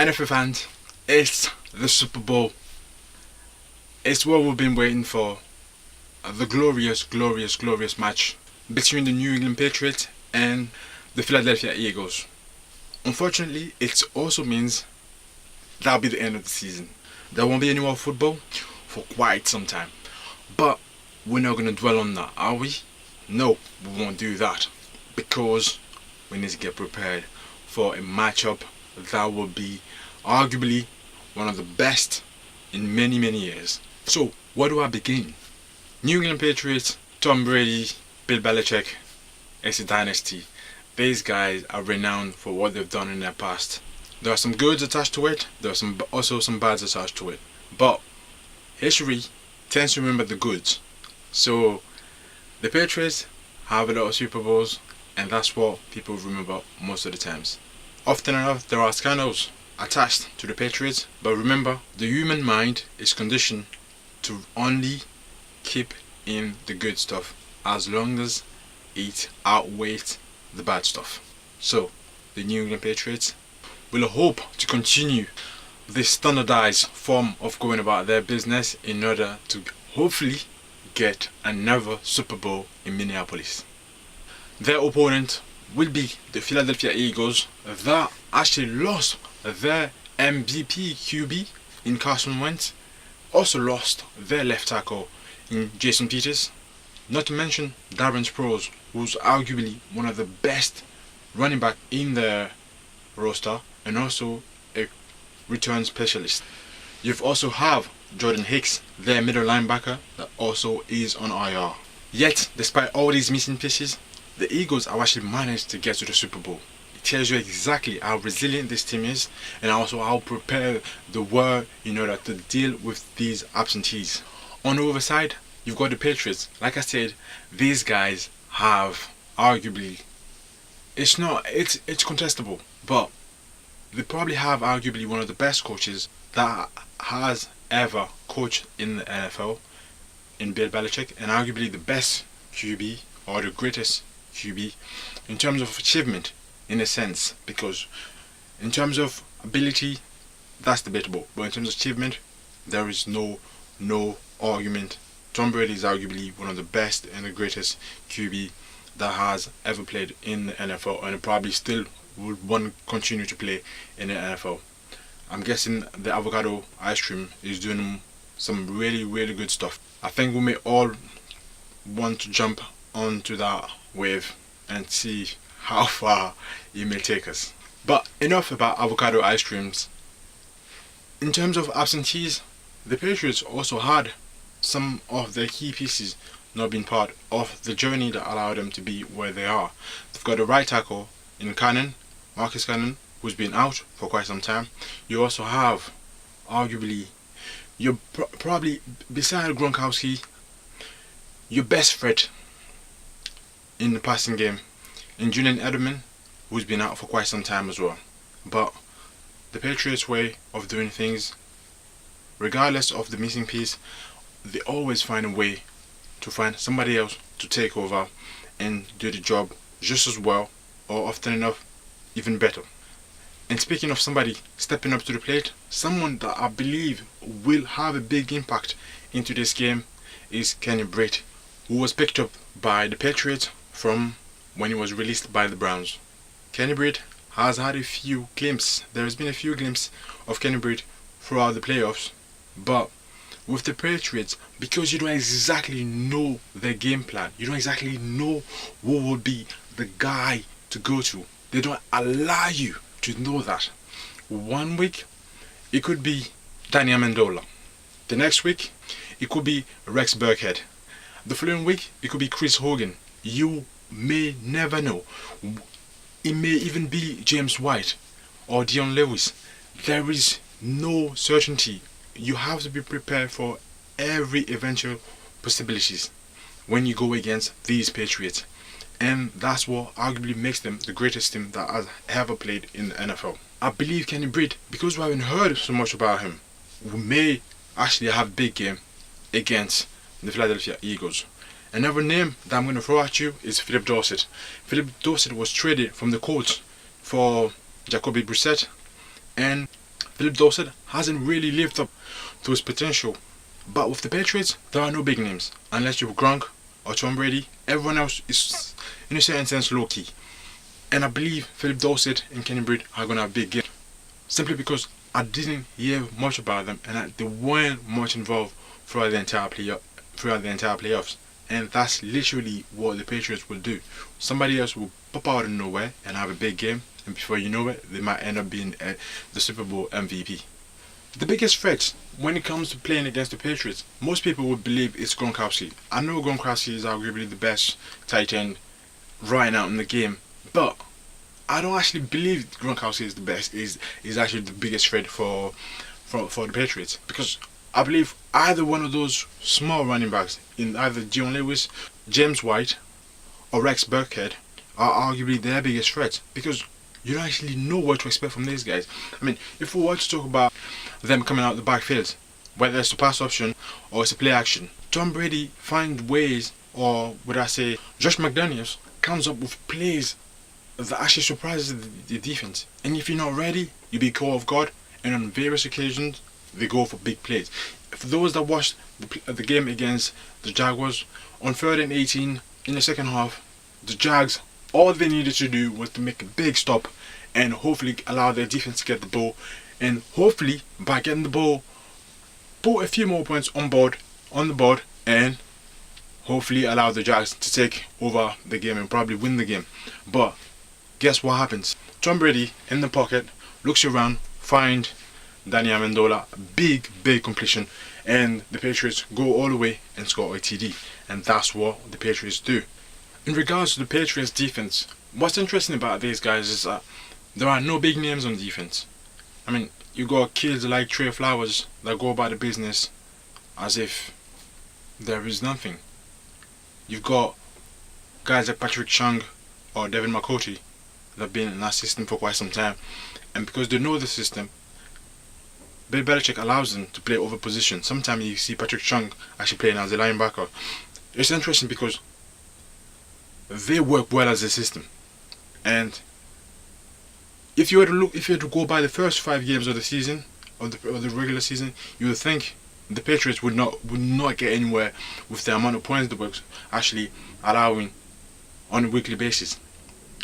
NFL fans, it's the Super Bowl. It's what we've been waiting for. The glorious match between the New England Patriots and the Philadelphia Eagles. Unfortunately, it also means that'll be the end of the season. There won't be any more football for quite some time. But we're not going to dwell on that, are we? No, we won't do that. Because we need to get prepared for a matchup that will be arguably one of the best in many years. So, where do I begin? New England Patriots, Tom Brady, Bill Belichick, it's a dynasty. These guys are renowned for what they've done in their past. There are some goods attached to it, there are also some bads attached to it. But history tends to remember the goods. So the Patriots have a lot of Super Bowls, and that's what people remember most of the times. Often enough, there are scandals attached to the Patriots, but remember, the human mind is conditioned to only keep in the good stuff as long as it outweighs the bad stuff. So the New England Patriots will hope to continue this standardized form of going about their business in order to hopefully get another Super Bowl in Minneapolis. Their opponent will be the Philadelphia Eagles that actually lost their MVP QB in Carson Wentz, also lost their left tackle in Jason Peters, not to mention Darren Sproles, who's arguably one of the best running back in their roster and also a return specialist. You've also have Jordan Hicks, their middle linebacker, that also is on IR. Yet, despite all these missing pieces, the Eagles have actually managed to get to the Super Bowl. It tells you exactly how resilient this team is and also how prepared they were in order to deal with these absentees. On the other side, you've got the Patriots. Like I said, these guys have arguably, it's contestable, but they probably have arguably one of the best coaches that has ever coached in the NFL in Bill Belichick, and arguably the best QB or the greatest QB in terms of achievement, in a sense, because in terms of ability that's debatable, but in terms of achievement there is no argument. Tom Brady is arguably one of the best and the greatest QB that has ever played in the NFL, and probably still would want to continue to play in the NFL. I'm guessing the avocado ice cream is doing some really good stuff. I think we may all want to jump onto that wave and see how far it may take us. But enough about avocado ice creams. In terms of absentees, the Patriots also had some of their key pieces not being part of the journey that allowed them to be where they are. They've got a right tackle in Marcus Cannon, who's been out for quite some time. You also have, arguably, you're probably, beside Gronkowski, your best threat in the passing game in Julian Edelman, who's been out for quite some time as well. But the Patriots' way of doing things, regardless of the missing piece, they always find a way to find somebody else to take over and do the job just as well, or often enough, even better. And speaking of somebody stepping up to the plate, someone that I believe will have a big impact into this game is Kenny Brady, who was picked up by the Patriots from when he was released by the Browns. Kenny Brady has had a few glimpses. There has been a few glimpses of Kenny Brady throughout the playoffs, but with the Patriots, because you don't exactly know their game plan, you don't exactly know who will be the guy to go to. They don't allow you to know that. 1 week, it could be Danny Amendola. The next week, it could be Rex Burkhead. The following week, it could be Chris Hogan. You may never know. It may even be James White or Dion Lewis. There is no certainty. You have to be prepared for every eventual possibilities when you go against these Patriots. And that's what arguably makes them the greatest team that has ever played in the NFL. I believe Kenny Brady, because we haven't heard so much about him, we may actually have a big game against the Philadelphia Eagles. Another name that I'm going to throw at you is Philip Dorsett. Philip Dorsett was traded from the Colts for Jacoby Brissett, and Philip Dawson hasn't really lived up to his potential. But with the Patriots, there are no big names. Unless you're Gronk or Tom Brady, everyone else is, in a certain sense, low-key. And I believe Philip Dawson and Kenny Britt are going to have big games. Simply because I didn't hear much about them and they weren't much involved throughout the entire playoffs. And that's literally what the Patriots will do. Somebody else will pop out of nowhere and have a big game, and before you know it, they might end up being the Super Bowl MVP. The biggest threat when it comes to playing against the Patriots, most people would believe it's Gronkowski. I know Gronkowski is arguably the best tight end right now in the game, but I don't actually believe Gronkowski is the best. Is actually the biggest threat for the Patriots, because I believe either one of those small running backs in either Dion Lewis, James White, or Rex Burkhead are arguably their biggest threat, because you don't actually know what to expect from these guys. I mean, if we were to talk about them coming out the backfield, whether it's a pass option or it's a play action, Tom Brady finds ways, or would I say Josh McDaniels comes up with plays that actually surprises the defense. And if you're not ready, you be caught off guard, and on various occasions they go for big plays. For those that watched the game against the Jaguars, on 3rd and 18 in the second half, the Jags, all they needed to do was to make a big stop and hopefully allow their defense to get the ball, and hopefully by getting the ball, put a few more points on the board, and hopefully allow the Jags to take over the game and probably win the game. But guess what happens? Tom Brady in the pocket looks around, find Danny Amendola, big completion, and the Patriots go all the way and score a TD, and that's what the Patriots do. In regards to the Patriots defense, what's interesting about these guys is that there are no big names on defense. I mean, you got kids like Trey Flowers that go about the business as if there is nothing. You've got guys like Patrick Chung or Devin McCourty that have been in that system for quite some time, and because they know the system, Bill Belichick allows them to play over position. Sometimes you see Patrick Chung actually playing as a linebacker. It's interesting because they work well as a system, and if you were to go by the first 5 games of the season, of the regular season, you would think the Patriots would not get anywhere with the amount of points they were actually allowing on a weekly basis.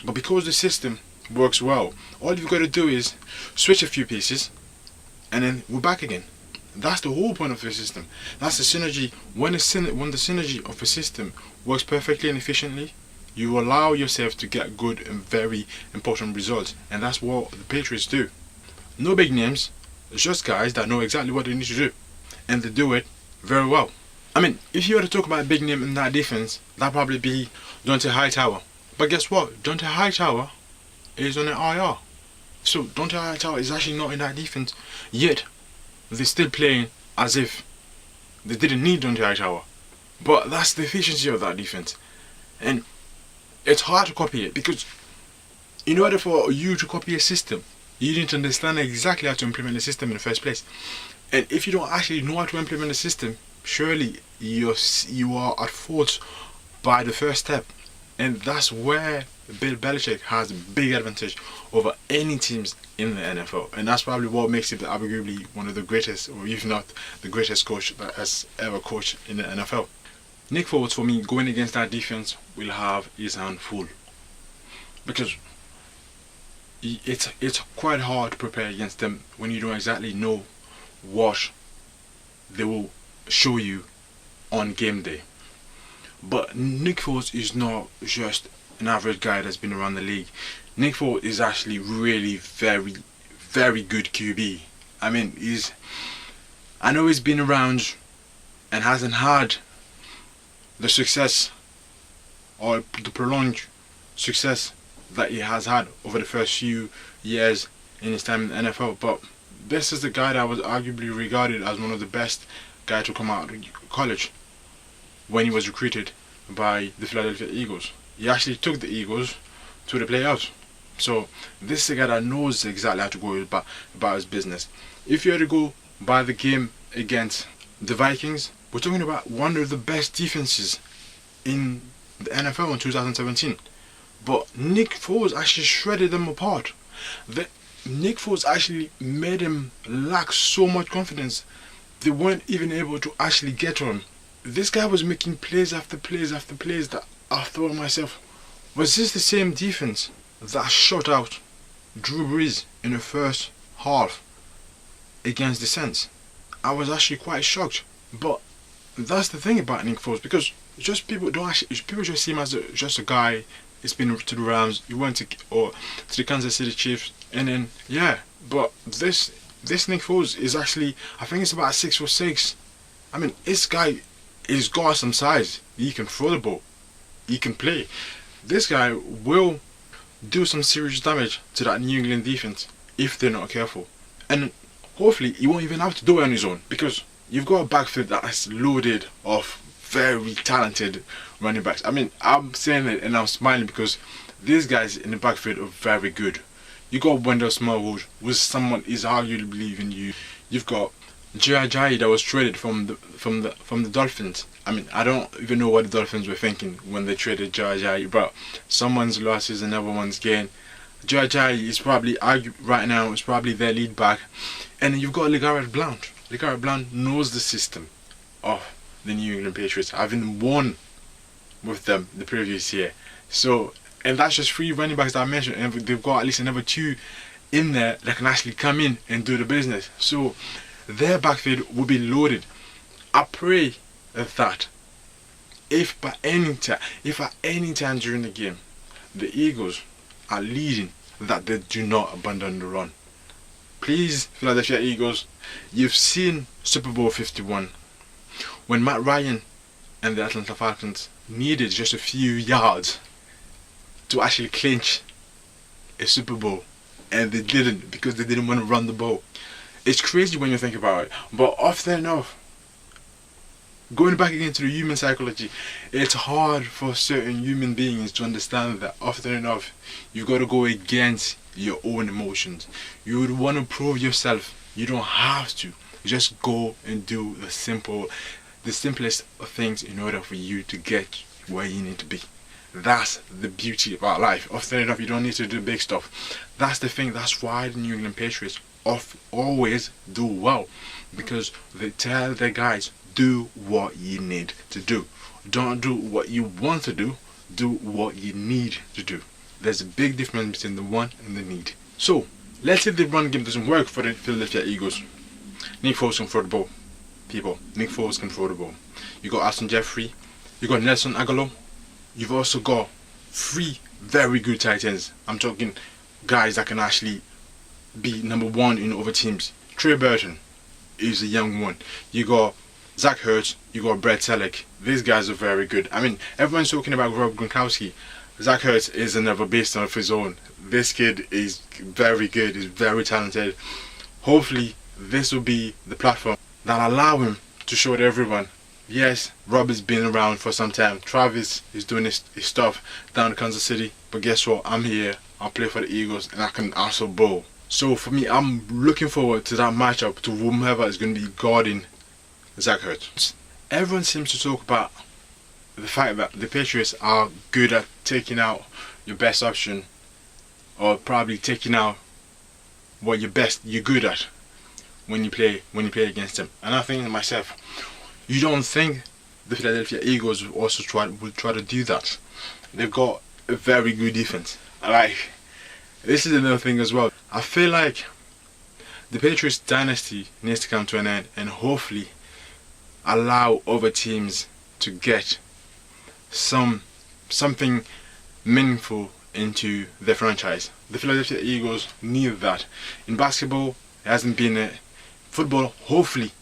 But because the system works well, all you've got to do is switch a few pieces, and then we're back again. That's the whole point of the system. That's the synergy. When the synergy of a system works perfectly and efficiently, you allow yourself to get good and very important results, and that's what the Patriots do. No big names, it's just guys that know exactly what they need to do, and they do it very well. I mean, if you were to talk about a big name in that defense, that'd probably be Dante Hightower. But guess what? Dante Hightower is on an IR. So Dante Hightower is actually not in that defense, yet they're still playing as if they didn't need Dante Hightower. But that's the efficiency of that defense. And it's hard to copy it, because in order for you to copy a system, you need to understand exactly how to implement the system in the first place. And if you don't actually know how to implement the system, surely you are at fault by the first step. And that's where Bill Belichick has a big advantage over any teams in the NFL. And that's probably what makes him arguably one of the greatest, or if not the greatest coach that has ever coached in the NFL. Nick Foles, for me, going against that defense, will have his hand full, because it's quite hard to prepare against them when you don't exactly know what they will show you on game day. But Nick Foles is not just an average guy that's been around the league. Nick Foles is actually really very good QB. I mean, I know he's been around and hasn't had the success or the prolonged success that he has had over the first few years in his time in the NFL, but this is the guy that was arguably regarded as one of the best guys to come out of college when he was recruited by the Philadelphia Eagles. He actually took the Eagles to the playoffs. So this is a guy that knows exactly how to go about his business. If you had to go by the game against the Vikings, we're talking about one of the best defenses in the NFL in 2017. But Nick Foles actually shredded them apart. Nick Foles actually made him lack so much confidence. They weren't even able to actually get on. This guy was making plays after plays after plays that I thought to myself, was this the same defense that shut out Drew Brees in the first half against the Saints? I was actually quite shocked. But that's the thing about Nick Foles, because just people just see him as just a guy. He's been to the Rams, he went to the Kansas City Chiefs, and then yeah. But this Nick Foles is actually, I think it's about 6'6". I mean, this guy is got some size. He can throw the ball, he can play. This guy will do some serious damage to that New England defense if they're not careful. And hopefully he won't even have to do it on his own, because you've got a backfield that's loaded of very talented running backs. I mean, I'm saying it and I'm smiling because these guys in the backfield are very good. You got Wendell Smallwood, who's someone is arguably believing you. You've got J.I. that was traded from the Dolphins. I mean, I don't even know what the Dolphins were thinking when they traded J.I., but someone's loss is another one's gain. J.I. is probably right now is probably their lead back, and then you've got LeGarrette Blount. LeGarrette Blount knows the system of the New England Patriots, having won with them the previous year. So, and that's just 3 running backs that I mentioned, and they've got at least another 2 in there that can actually come in and do the business. So their backfield will be loaded. I pray that if at any time during the game the Eagles are leading, that they do not abandon the run. Please, Philadelphia Eagles, you've seen Super Bowl 51 when Matt Ryan and the Atlanta Falcons needed just a few yards to actually clinch a Super Bowl, and they didn't, because they didn't want to run the ball. It's crazy when you think about it, but often enough, going back again to the human psychology, it's hard for certain human beings to understand that often enough you've got to go against your own emotions. You would want to prove yourself. You don't have to. Just go and do the simplest of things in order for you to get where you need to be. That's the beauty about life. Often enough, you don't need to do big stuff. That's the thing. That's why the New England Patriots always do well, because they tell their guys, do what you need to do. Don't do what you want to do. Do what you need to do. There's a big difference between the want and the need. So, let's say the run game doesn't work for the Philadelphia Eagles. Nick Foles can throw the ball. People, Nick Foles can throw the ball. You got Alshon Jeffrey. You got Nelson Aguilar. You've also got 3 very good tight ends. I'm talking guys that can actually be number 1 in other teams. Trey Burton is a young one. You got Zach Ertz, you got Brett Selleck. These guys are very good. I mean, everyone's talking about Rob Gronkowski. Zach Ertz is another beast of his own. This kid is very good, he's very talented. Hopefully, this will be the platform that allow him to show to everyone, yes, Rob has been around for some time. Travis is doing his stuff down in Kansas City. But guess what? I'm here. I'll play for the Eagles and I can also bowl. So for me, I'm looking forward to that matchup, to whomever is going to be guarding Zach Ertz. Everyone seems to talk about the fact that the Patriots are good at taking out your best option, or probably taking out what you're good at when you play against them. And I think to myself, you don't think the Philadelphia Eagles will also try to do that? They've got a very good defense. This is another thing as well. I feel like the Patriots dynasty needs to come to an end, and hopefully allow other teams to get something meaningful into their franchise. The Philadelphia Eagles need that. In basketball, it hasn't been it. Football, hopefully,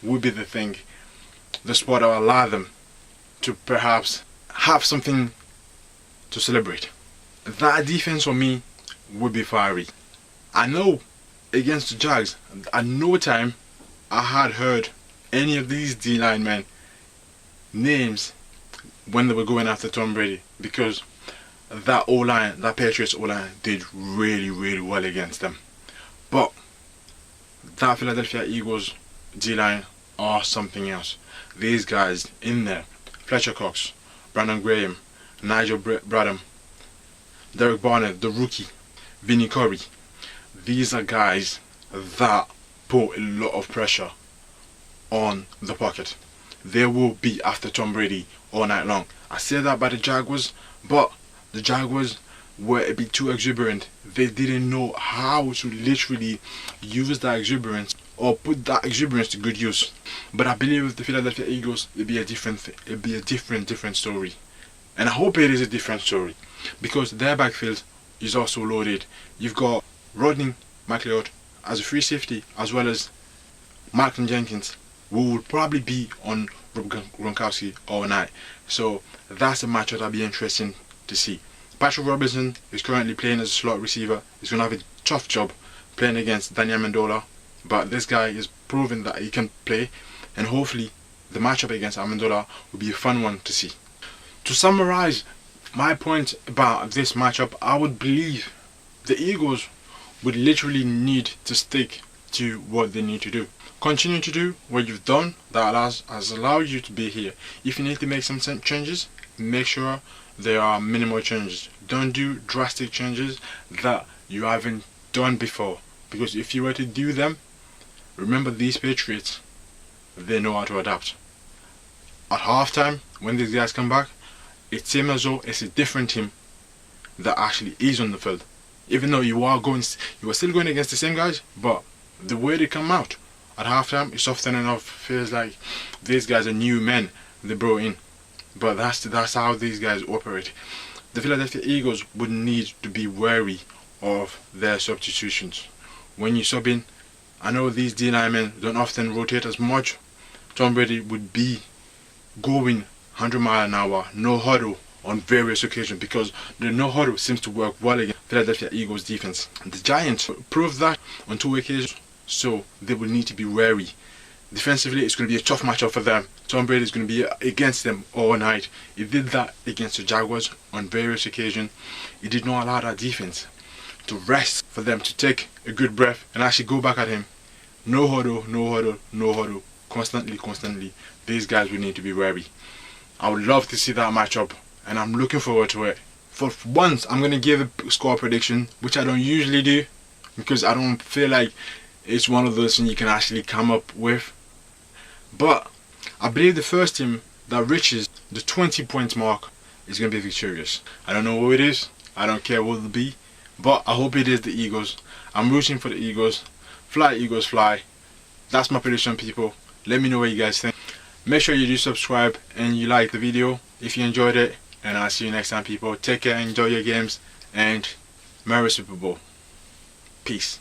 will be the thing. The sport that will allow them to perhaps have something to celebrate. That defense for me would be fiery. I know against the Jags, at no time I had heard any of these D-line men names when they were going after Tom Brady, because that O-line, that Patriots O-line did really, really well against them. But that Philadelphia Eagles D-line are something else. These guys in there, Fletcher Cox, Brandon Graham, Nigel Bradham, Derek Barnett, the rookie, Vinnie Curry. these are guys that put a lot of pressure on the pocket. They will be after Tom Brady all night long. I say that by the Jaguars, but the Jaguars were a bit too exuberant. They didn't know how to literally use that exuberance or put that exuberance to good use. But I believe with the Philadelphia Eagles, it'll be a different story. And I hope it is a different story, because their backfield is also loaded. You've got Rodney McLeod as a free safety, as well as Malcolm Jenkins, who will probably be on Gronkowski all night. So that's a matchup that'll be interesting to see. Patrick Robinson is currently playing as a slot receiver. He's going to have a tough job playing against Daniel Amendola, but this guy is proving that he can play, and hopefully the matchup against Amendola will be a fun one to see. To summarize my point about this matchup, I would believe the Eagles would literally need to stick to what they need to do. Continue to do what you've done that has allowed you to be here. If you need to make some changes, make sure there are minimal changes. Don't do drastic changes that you haven't done before, because if you were to do them, remember these Patriots, they know how to adapt. At halftime, when these guys come back, it seems as though it's a different team that actually is on the field. Even though you are still going against the same guys, but the way they come out at halftime, it's often enough feels like these guys are new men they brought in. But that's how these guys operate. The Philadelphia Eagles would need to be wary of their substitutions. When you sub in, I know these D linemen don't often rotate as much. Tom Brady would be going 100 miles an hour, no huddle on various occasions, because the no huddle seems to work well against Philadelphia Eagles defense. The Giants proved that on 2 occasions, so they will need to be wary. Defensively, it's going to be a tough matchup for them. Tom Brady is going to be against them all night. He did that against the Jaguars on various occasions. He did not allow that defense to rest, for them to take a good breath and actually go back at him. No huddle, no huddle, no huddle. Constantly. These guys will need to be wary. I would love to see that matchup, and I'm looking forward to it. For once, I'm going to give a score prediction, which I don't usually do, because I don't feel like it's one of those things you can actually come up with. But I believe the first team that reaches the 20 point mark is going to be victorious. I don't know who it is. I don't care what it'll be. But I hope it is the Eagles. I'm rooting for the Eagles. Fly, Eagles, fly. That's my prediction, people. Let me know what you guys think. Make sure you do subscribe and you like the video if you enjoyed it. And I'll see you next time, people. Take care, enjoy your games, and Merry Super Bowl. Peace.